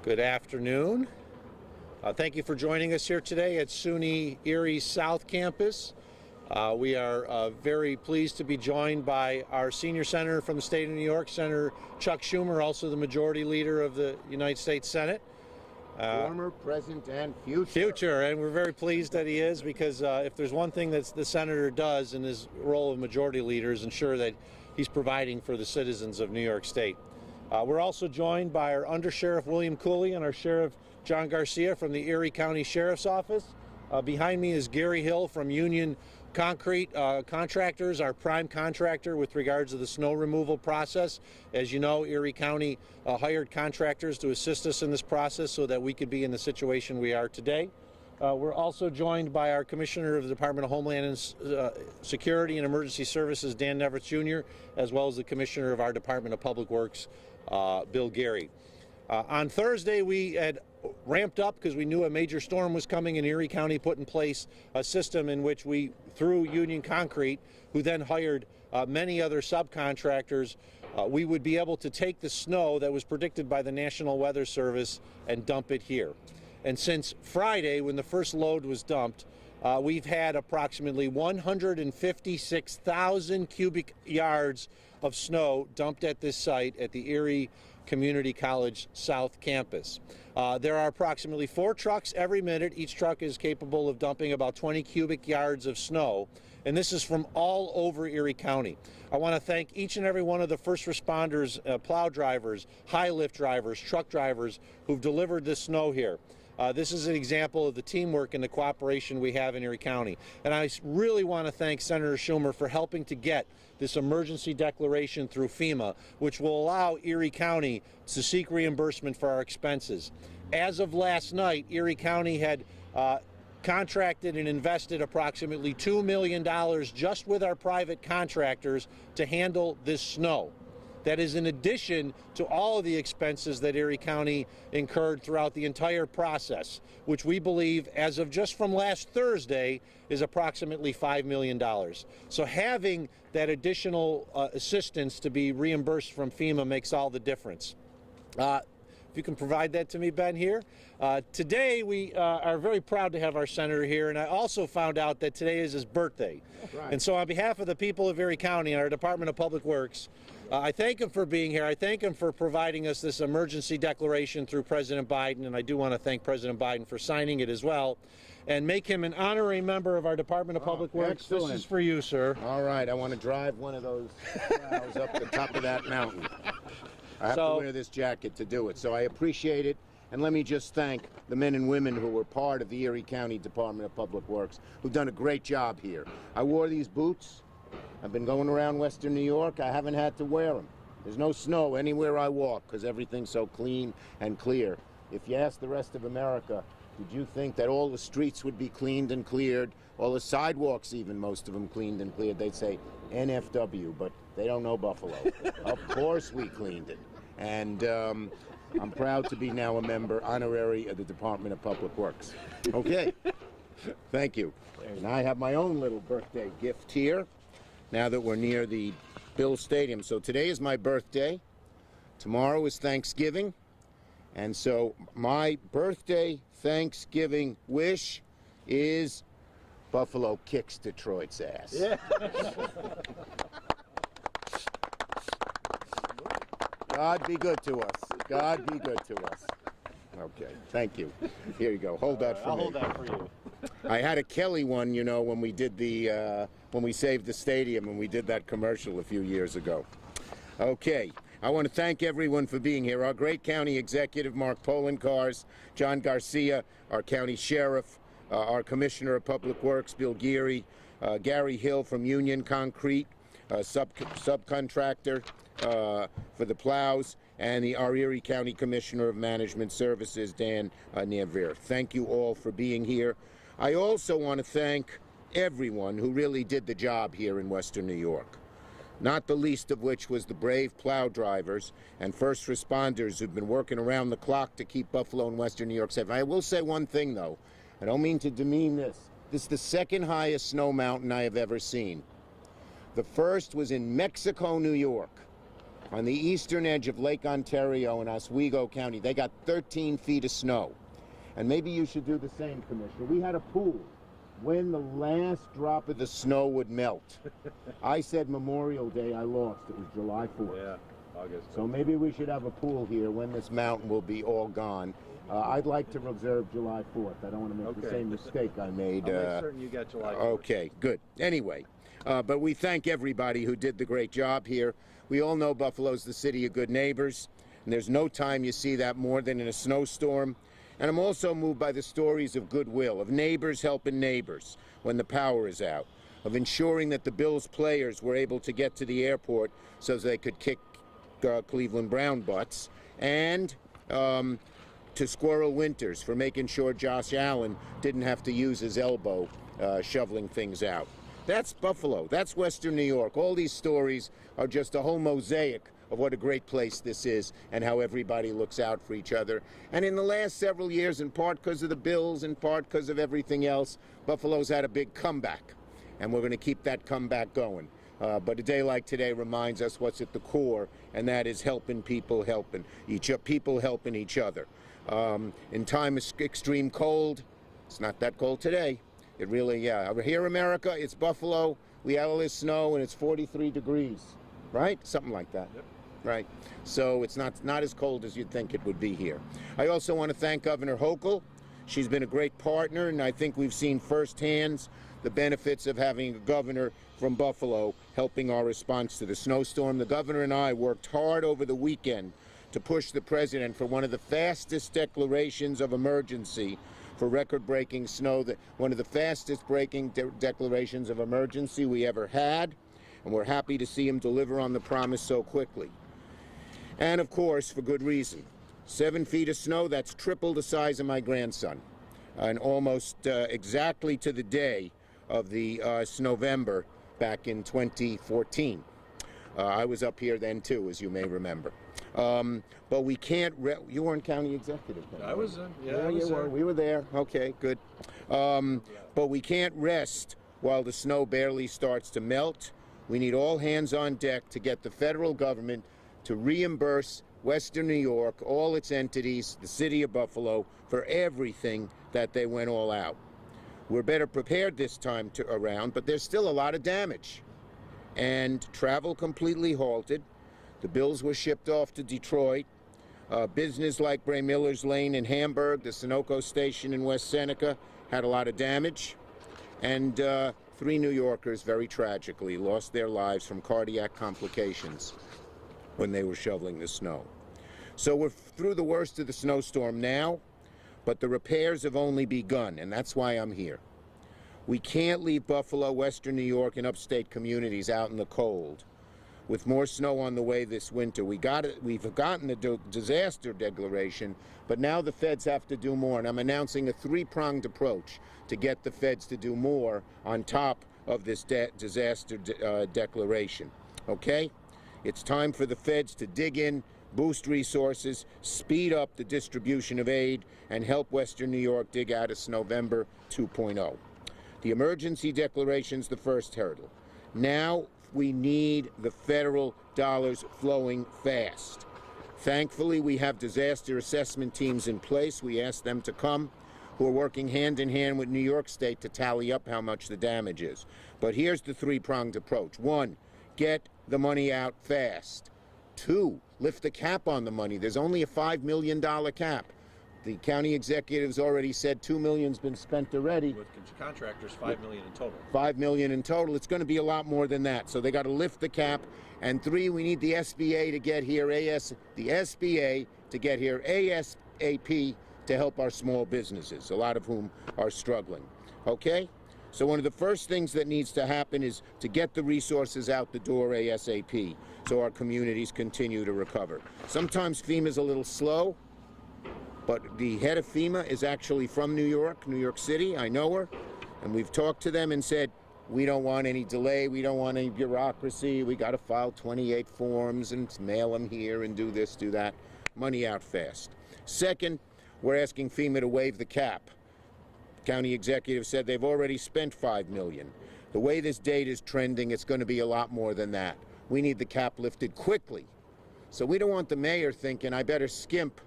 Good afternoon. Thank you for joining us here today at SUNY Erie's South Campus. We are very pleased to be joined by our senior senator from the state of New York, Senator Chuck Schumer, also the majority leader of the United States Senate. Former, present, and future. Future, and we're very pleased that he is, because if there's one thing that the senator does in his role of majority leader is ensure that he's providing for the citizens of New York State. We're also joined by our Undersheriff William Cooley and our Sheriff John Garcia from the Erie County Sheriff's Office. Behind me is Gary Hill from Union Concrete Contractors, our prime contractor with regards to the snow removal process. As you know, Erie County hired contractors to assist us in this process so that we could be in the situation we are today. We're also joined by our Commissioner of the Department of Homeland Security and Emergency Services, Dan Nevertz Jr., as well as the Commissioner of our Department of Public Works, Bill Gary. On Thursday, we had ramped up because we knew a major storm was coming, and Erie County put in place a system in which we, through Union Concrete, who then hired many other subcontractors, we would be able to take the snow that was predicted by the National Weather Service and dump it here. And since Friday, when the first load was dumped, we've had approximately 156,000 cubic yards of snow dumped at this site at the Erie Community College South Campus. There are approximately 4 trucks every minute. Each truck is capable of dumping about 20 cubic yards of snow, and this is from all over Erie County. I want to thank each and every one of the first responders, plow drivers, high lift drivers, truck drivers who've delivered this snow here. This is an example of the teamwork and the cooperation we have in Erie County. And I really want to thank Senator Schumer for helping to get this emergency declaration through FEMA, which will allow Erie County to seek reimbursement for our expenses. As of last night, Erie County had contracted and invested approximately $2 million just with our private contractors to handle this snow. That is in addition to all of the expenses that Erie County incurred throughout the entire process, which we believe, as of just from last Thursday, is approximately $5 million. So having that additional assistance to be reimbursed from FEMA makes all the difference. If you can provide that to me, Ben, here. Today, we are very proud to have our senator here, and I also found out that today is his birthday. Right. And so on behalf of the people of Erie County and our Department of Public Works, I thank him for being here. I thank him for providing us this emergency declaration through President Biden, and I do want to thank President Biden for signing it as well, and make him an honorary member of our Department of Public Works. Excellent. This is for you, sir. All right, I want to drive one of those plows up the top of that mountain. I have to wear this jacket to do it, so I appreciate it. And let me just thank the men and women who were part of the Erie County Department of Public Works, who've done a great job here. I wore these boots. I've been going around Western New York. I haven't had to wear them. There's no snow anywhere I walk because everything's so clean and clear. If you ask the rest of America, did you think that all the streets would be cleaned and cleared, all the sidewalks even, most of them cleaned and cleared? They'd say NFW, but they don't know Buffalo. Of course we cleaned it. And I'm proud to be now a member honorary of the Department of Public Works. Okay, thank you. And I have my own little birthday gift here, now that we're near the Bill Stadium. So today is my birthday. Tomorrow is Thanksgiving. And so my birthday Thanksgiving wish is Buffalo kicks Detroit's ass. Yeah. God be good to us. God be good to us. Okay, thank you. Here you go. Hold that for me. I'll hold that for you. I had a Kelly one, you know, when we did the, when we saved the stadium and we did that commercial a few years ago. Okay, I want to thank everyone for being here. Our great county executive, Mark Polenkars, John Garcia, our county sheriff, our commissioner of public works, Bill Gary, Gary Hill from Union Concrete, subcontractor for the plows, and our Erie County Commissioner of Management Services, Dan Nevertz. Thank you all for being here. I also want to thank everyone who really did the job here in Western New York, not the least of which was the brave plow drivers and first responders who've been working around the clock to keep Buffalo and Western New York safe. I will say one thing, though. I don't mean to demean this. This is the second highest snow mountain I have ever seen. The first was in Mexico, New York. On the eastern edge of Lake Ontario in Oswego County, they got 13 feet of snow. And maybe you should do the same, Commissioner. We had a pool when the last drop of the snow would melt. I said Memorial Day, I lost. It was July 4th. Yeah, August. So maybe we should have a pool here when this mountain will be all gone. I'd like to reserve July 4th. I don't want to make the same mistake I made. I'll make certain you got July 4th. Okay, good. Anyway, but we thank everybody who did the great job here. We all know Buffalo's the city of good neighbors, and there's no time you see that more than in a snowstorm. And I'm also moved by the stories of goodwill, of neighbors helping neighbors when the power is out, of ensuring that the Bills players were able to get to the airport so they could kick Cleveland Brown butts, and to Squirrel Winters for making sure Josh Allen didn't have to use his elbow shoveling things out. That's Buffalo. That's Western New York. All these stories are just a whole mosaic of what a great place this is and how everybody looks out for each other. And in the last several years, in part because of the Bills, in part because of everything else, Buffalo's had a big comeback. And we're going to keep that comeback going. But a day like today reminds us what's at the core, and that is helping people helping each other. In time of extreme cold, it's not that cold today. It really, yeah. Here, America, it's Buffalo. We had all this snow, and it's 43 degrees, right? Something like that. Yep. Right. So it's not as cold as you'd think it would be here. I also want to thank Governor Hochul. She's been a great partner, and I think we've seen firsthand the benefits of having a governor from Buffalo helping our response to the snowstorm. The governor and I worked hard over the weekend to push the president for one of the fastest declarations of emergency for record-breaking snow, one of the fastest-breaking declarations of emergency we ever had, and we're happy to see him deliver on the promise so quickly. And, of course, for good reason. 7 feet of snow, that's triple the size of my grandson, and almost exactly to the day of the Snowvember back in 2014. I was up here then, too, as you may remember. But we can't, you weren't county executive then. I was, yeah, you were. We were there. Okay, good. But we can't rest while the snow barely starts to melt. We need all hands on deck to get the federal government to reimburse Western New York, all its entities, the city of Buffalo, for everything that they went all out. We're better prepared this time around, but there's still a lot of damage. And travel completely halted. The Bills were shipped off to Detroit. Business like Bray Miller's Lane in Hamburg, the Sunoco station in West Seneca had a lot of damage. And 3 New Yorkers, very tragically, lost their lives from cardiac complications when they were shoveling the snow. So we're through the worst of the snowstorm now, but the repairs have only begun, and that's why I'm here. We can't leave Buffalo, Western New York, and upstate communities out in the cold. With more snow on the way this winter, we've gotten the disaster declaration, but now the feds have to do more, and I'm announcing a 3-pronged approach to get the feds to do more on top of this disaster declaration, okay? It's time for the feds to dig in, boost resources, speed up the distribution of aid, and help Western New York dig out of Snowvember 2.0. The emergency declaration's the first hurdle. Now we need the federal dollars flowing fast. Thankfully, we have disaster assessment teams in place. We asked them to come, who are working hand in hand with New York State to tally up how much the damage is. But here's the 3-pronged approach. 1, get the money out fast. 2, lift the cap on the money. There's only a $5 million cap. The county executives already said $2 million's been spent already. With contractors, $5 million in total. $5 million in total. It's going to be a lot more than that. So they got to lift the cap. And 3, we need the SBA to get here. ASAP to help our small businesses, a lot of whom are struggling. Okay? So one of the first things that needs to happen is to get the resources out the door ASAP so our communities continue to recover. Sometimes FEMA's a little slow, but the head of FEMA is actually from New York City. I know her, and we've talked to them and said, we don't want any delay, we don't want any bureaucracy, we got to file 28 forms and mail them here and do this, do that. Money out fast. Second, we're asking FEMA to waive the cap. County executive said they've already spent $5 million. The way this date is trending, it's going to be a lot more than that. We need the cap lifted quickly So we don't want the mayor thinking, I better skimp.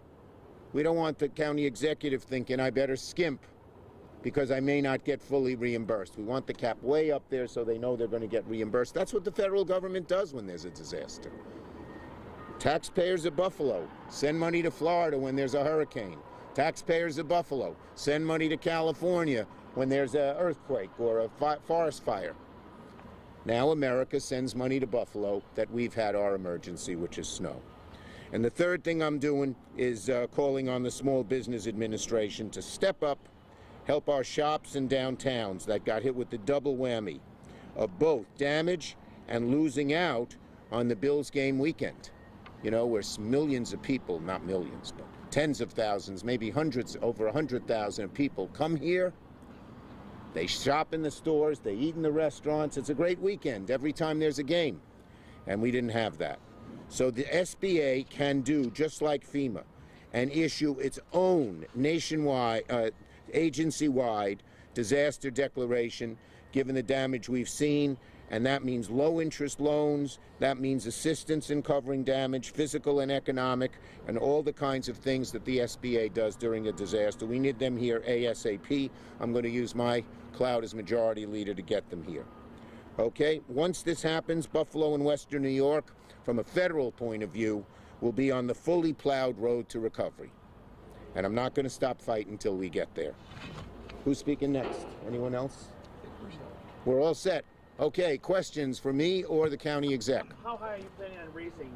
We don't want the county executive thinking, I better skimp because I may not get fully reimbursed. We want the cap way up there so they know they're going to get reimbursed. That's what the federal government does when there's a disaster. Taxpayers of Buffalo send money to Florida when there's a hurricane. Taxpayers of Buffalo send money to California when there's an earthquake or a forest fire. Now America sends money to Buffalo that we've had our emergency, which is snow. And the third thing I'm doing is calling on the Small Business Administration to step up, help our shops and downtowns that got hit with the double whammy of both damage and losing out on the Bills game weekend. You know, where millions of people, not millions, but tens of thousands, maybe hundreds, over 100,000 people come here. They shop in the stores, they eat in the restaurants. It's a great weekend every time there's a game. And we didn't have that. So the SBA can do just like FEMA and issue its own nationwide, agency-wide disaster declaration given the damage we've seen. And that means low interest loans, that means assistance in covering damage, physical and economic, and all the kinds of things that the SBA does during a disaster. We need them here ASAP. I'm going to use my clout as majority leader to get them here. Okay, once this happens, Buffalo and Western New York, from a federal point of view, will be on the fully plowed road to recovery. And I'm not going to stop fighting until we get there. Who's speaking next? Anyone else? We're all set. Okay, questions for me or the county exec? How high are you planning on raising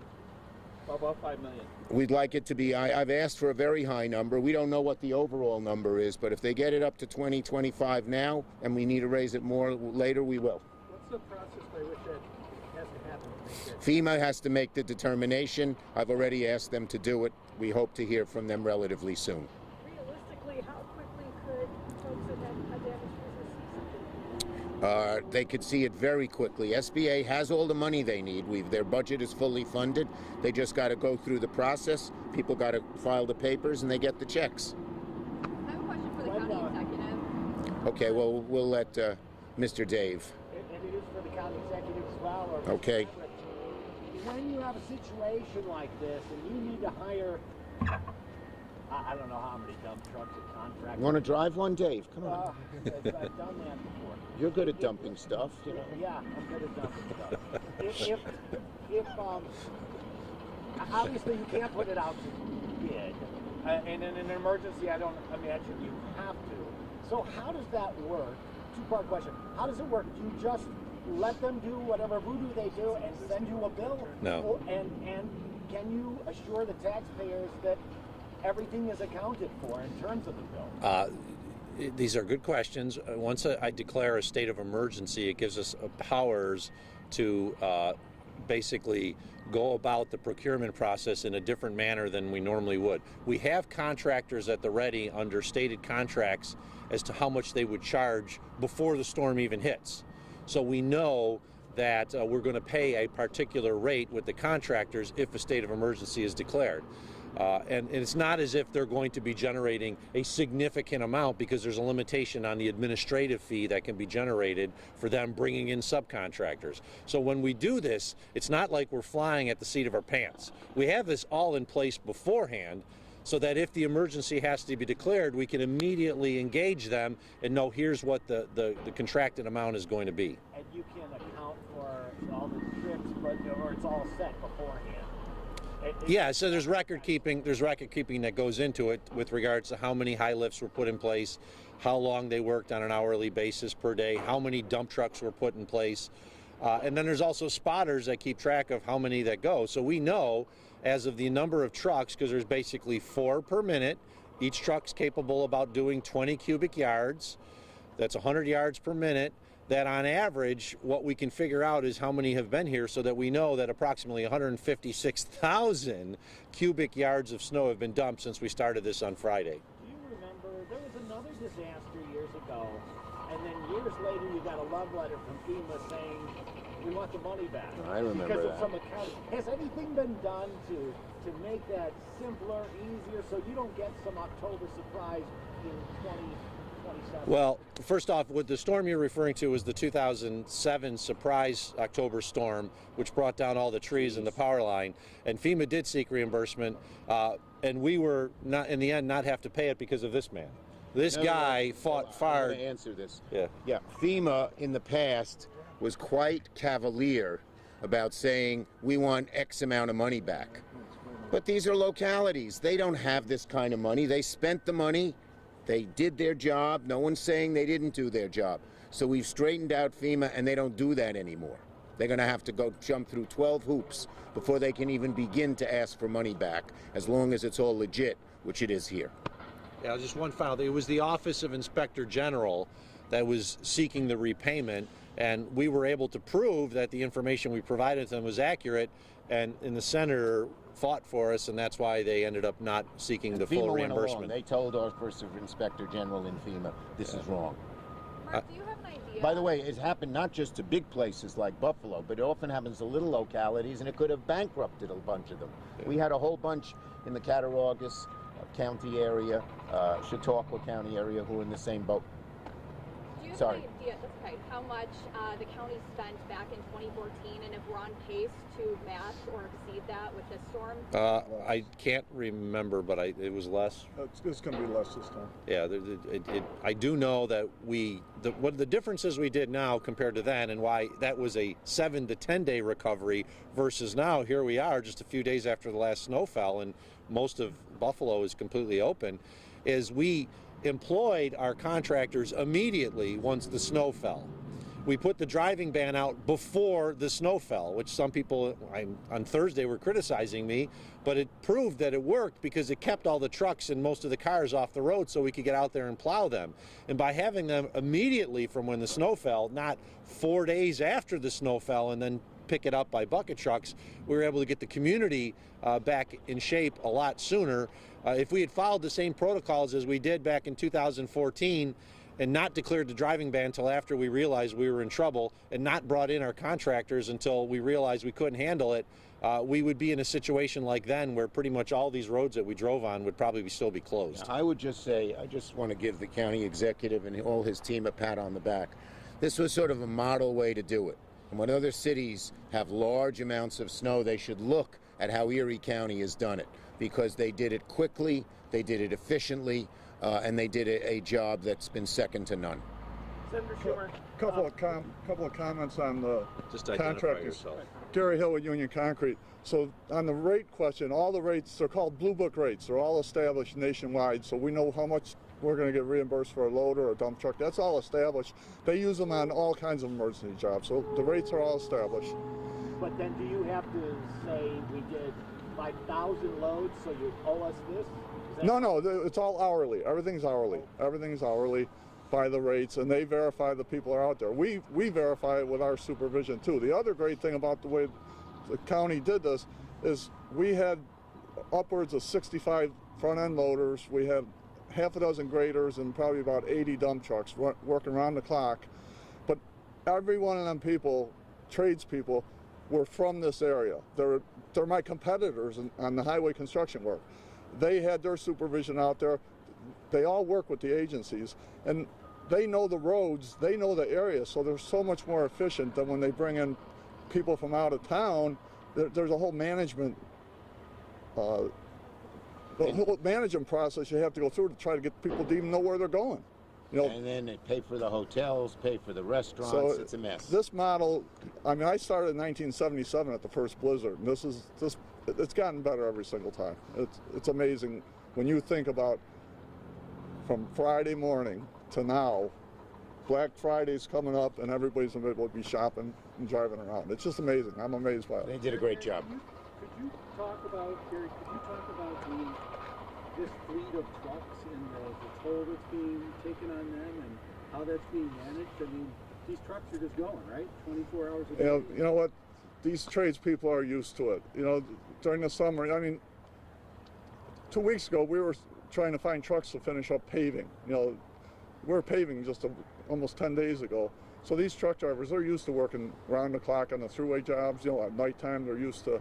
above $5 million? We'd like it to be, I've asked for a very high number. We don't know what the overall number is, but if they get it up to 20, 25 now, and we need to raise it more later, we will. What's the process by which that has to happen? FEMA has to make the determination. I've already asked them to do it. We hope to hear from them relatively soon. Realistically, how quickly could folks that have a damaged business see something? They could see it very quickly. SBA has all the money they need. Their budget is fully funded. They just got to go through the process. People got to file the papers, and they get the checks. I have a question for the county executive. Okay, well, we'll let Mr. Dave. And it is for the county executive as well. Or Okay. When you have a situation like this and you need to hire, I don't know how many dump trucks or contractors. You want to drive one, Dave? Come on. I've done that before. You're good at dumping stuff, you know. Yeah, I'm good at dumping stuff. If obviously you can't put it out to bid, and in an emergency, I don't imagine you have to. So how does that work? Two-part question. How does it work? Do you just let them do whatever voodoo they do and send you a bill? No. And can you assure the taxpayers that everything is accounted for in terms of the bill? These are good questions. Once I declare a state of emergency, it gives us powers to basically go about the procurement process in a different manner than we normally would. We have contractors at the ready under stated contracts as to how much they would charge before the storm even hits. So we know that we're going to pay a particular rate with the contractors if a state of emergency is declared. And it's not as if they're going to be generating a significant amount because there's a limitation on the administrative fee that can be generated for them bringing in subcontractors. So when we do this, it's not like we're flying at the seat of our pants. We have this all in place beforehand so that if the emergency has to be declared, we can immediately engage them and know here's what the contracted amount is going to be. And you can account for all the trips, or it's all set beforehand. Yeah, so there's record keeping that goes into it with regards to how many high lifts were put in place, how long they worked on an hourly basis per day, how many dump trucks were put in place. And then there's also spotters that keep track of how many that go. So we know as of the number of trucks, because there's basically 4 per minute, each truck's capable about doing 20 cubic yards. That's 100 yards per minute. That on average, what we can figure out is how many have been here so that we know that approximately 156,000 cubic yards of snow have been dumped since we started this on Friday. Do you remember, there was another disaster years ago, and then years later you got a love letter from FEMA saying, we want the money back. I remember because that. of some accounting. Has anything been done to make that simpler, easier, so you don't get some October surprise in 27th? Well, first off, what the storm you're referring to was the 2007 surprise October storm, which brought down all the trees and the power line. And FEMA did seek reimbursement, and we were not, in the end, not have to pay it because of this man. This guy fought I'm hard. to answer this. Yeah. FEMA in the past was quite cavalier about saying we want X amount of money back. But these are localities. They don't have this kind of money. They spent the money. They did their job. No one's saying they didn't do their job. So we've straightened out FEMA, and they don't do that anymore. They're going to have to go jump through 12 hoops before they can even begin to ask for money back, as long as it's all legit, which it is here. Yeah, just one final thing. It was the Office of Inspector General that was seeking the repayment, and we were able to prove that the information we provided them was accurate, and the senator fought for us, and that's why they ended up not seeking the full reimbursement. They told our Office of Inspector General in FEMA, this is wrong. Mark, do you have an idea? By the way, it's happened not just to big places like Buffalo, but it often happens to little localities, and it could have bankrupted a bunch of them. We had a whole bunch in the Cattaraugus County area, Chautauqua County area, who were in the same boat. Do you have Sorry. an idea, that's okay, how much the county spent back in 2014, and if we're on pace to match or exceed that with this storm? I can't remember, but it was less. It's going to be less this time. Yeah, I do know that what the differences we did now compared to then, and why that was a 7 to 10 day recovery versus now, here we are just a few days after the last snow fell and most of Buffalo is completely open, is we employed our contractors immediately once the snow fell. We put the driving ban out before the snow fell, which some people on Thursday were criticizing me, but it proved that it worked because it kept all the trucks and most of the cars off the road so we could get out there and plow them. And by having them immediately from when the snow fell, not 4 days after the snow fell and then pick it up by bucket trucks, we were able to get the community back in shape a lot sooner. If we had followed the same protocols as we did back in 2014 and not declared the driving ban until after we realized we were in trouble and not brought in our contractors until we realized we couldn't handle it, we would be in a situation like then where pretty much all these roads that we drove on would probably still be closed. I would just say, I just want to give the county executive and all his team a pat on the back. This was sort of a model way to do it. And when other cities have large amounts of snow, they should look at how Erie County has done it, because they did it quickly, they did it efficiently, and they did a job that's been second to none. Senator Schumer. Couple of comments on the Just identify contractors. yourself. Gary Hill with Union Concrete. So on the rate question, all the rates, they're called Blue Book rates. They're all established nationwide, so we know how much we're going to get reimbursed for a loader or a dump truck. That's all established. They use them on all kinds of emergency jobs, so the rates are all established. But then do you have to say we did 5,000 loads, so you owe us this? No, it's all hourly. Everything's hourly. Everything's hourly by the rates, and they verify the people are out there. We verify it with our supervision too. The other great thing about the way the county did this is we had upwards of 65 front-end loaders. We had half a dozen graders and probably about 80 dump trucks working around the clock. But every one of them people, tradespeople, were from this area. They're my competitors on the highway construction work. They had their supervision out there. They all work with the agencies, and they know the roads, they know the area, so they're so much more efficient than when they bring in people from out of town. There's a whole management process you have to go through to try to get people to even know where they're going. You know, And then they pay for the hotels, pay for the restaurants. so it's a mess. This model, I mean, I started in 1977 at the first blizzard, and it's gotten better every single time. It's amazing when you think about from Friday morning to now. Black Friday's coming up, and everybody's able to be shopping and driving around. It's just amazing. I'm amazed by They it. did a great job. Could you talk about, Gary, this fleet of trucks and the toll that's being taken on them and how that's being managed? I mean, these trucks are just going, right? 24 hours a day. You know what? These tradespeople are used to it. You know, during the summer, I mean, 2 weeks ago, we were trying to find trucks to finish up paving. You know, we were paving just almost 10 days ago. So these truck drivers, they're used to working around the clock on the throughway jobs. You know, at nighttime, they're used to,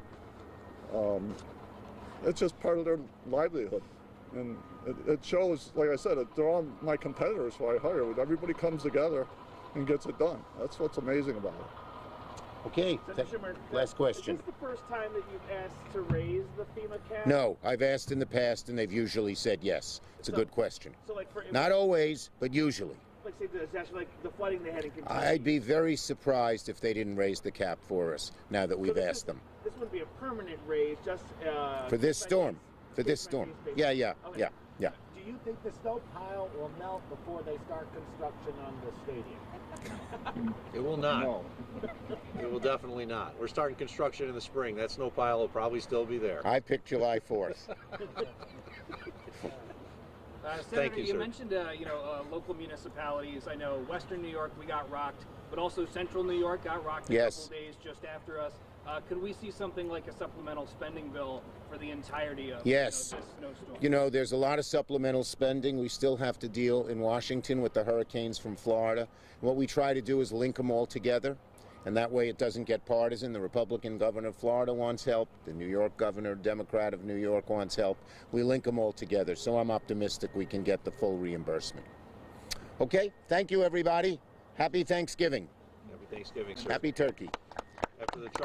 it's just part of their livelihood. And it shows, like I said, they're all my competitors who I hire. Everybody comes together and gets it done. That's what's amazing about it. Okay, Senator Schumer, last question. Is this the first time that you've asked to raise the FEMA cap? No, I've asked in the past, and they've usually said yes. It's a good question. So, like, Not always, but usually. like, say, the disaster, like the flooding they had in Kentucky. I'd be very surprised if they didn't raise the cap for us now that we've asked them. This wouldn't be a permanent raise, just For this storm. For this storm. Yeah. Okay. Yeah. Do you think the snow pile will melt before they start construction on the stadium? It will not. No. It will definitely not. We're starting construction in the spring. That snow pile will probably still be there. I picked July 4th. Senator, you sir. mentioned local municipalities. I know Western New York, we got rocked, but also Central New York got rocked Yes. a couple days just after us. Could we see something like a supplemental spending bill for the entirety of Yes. this snowstorm? You know, there's a lot of supplemental spending. We still have to deal in Washington with the hurricanes from Florida. What we try to do is link them all together, and that way it doesn't get partisan. The Republican governor of Florida wants help. The New York governor, Democrat of New York, wants help. We link them all together, so I'm optimistic we can get the full reimbursement. Okay, thank you, everybody. Happy Thanksgiving. Happy Thanksgiving, sir. Happy turkey. After the truck